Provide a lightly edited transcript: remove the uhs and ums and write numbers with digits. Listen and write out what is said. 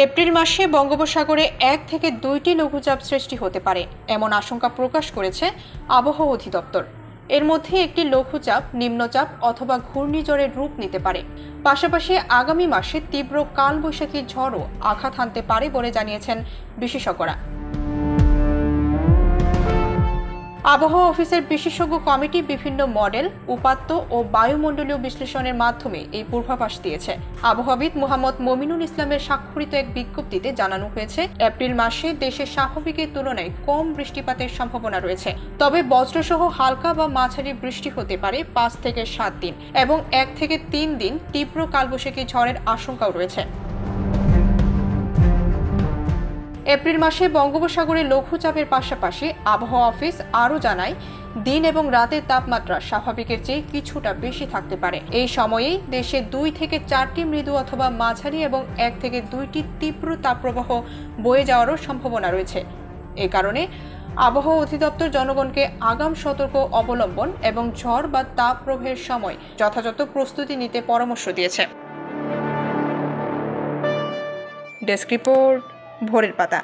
April মাসে বঙ্গোপসাগরে 1 থেকে 2টি লঘুচাপ সৃষ্টি হতে পারে এমন আশঙ্কা প্রকাশ করেছে আবহাওয়া অধিদপ্তর। এর মধ্যে একটি লঘুচাপ নিম্নচাপ অথবা ঘূর্ণিঝড়ের রূপ নিতে পারে। পাশাপাশি আগামী মাসে তীব্র কালবৈশাখী ঝড়ও আঘাত হানতে পারে বলে জানিয়েছেন বিশেষজ্ঞরা। আবহাওয়া অফিসের বিশেষজ্ঞ কমিটি বিভিন্ন মডেল, উপাত্ত ও বায়ুমণ্ডলীয় বিশ্লেষণের মাধ্যমে এই পূর্বাভাস দিয়েছে। আবহাওয়াবিদ মোহাম্মদ মমিনুল ইসলামের স্বাক্ষরিত এক বিজ্ঞপ্তিতে জানানো হয়েছে, এপ্রিল মাসে দেশে স্বাভাবিকের তুলনায় কম বৃষ্টিপাতের সম্ভাবনা রয়েছে। তবে বজ্রসহ হালকা বা মাঝারি বৃষ্টি হতে পারে 5 থেকে 7 দিন এবং 1 থেকে 3 দিন তীব্র কালবৈশাখী ঝড়ের আশঙ্কাও রয়েছে। এপ্রিল মাসে বঙ্গোপসাগরে লঘুচাপের পাশাপাশি আবহাওয়া অফিস আরও জানায়, দিন এবং রাতের তাপমাত্রা স্বাভাবিকের চেয়ে কিছুটা বেশি থাকতে পারে। এই সময়েই দেশে 2 থেকে 4টি মৃদু অথবা মাঝারি এবং 1 থেকে 2টি তীব্র তাপপ্রবাহ বয়ে যাওয়ারও সম্ভাবনা রয়েছে। এ কারণে আবহাওয়া অধিদপ্তর জনগণকে আগাম সতর্ক অবলম্বন এবং ঝড় বা তাপপ্রবাহের সময় যথাযথ প্রস্তুতি নিতে পরামর্শ দিয়েছে। ডেস্ক রিপোর্ট, ভোরের পাতা।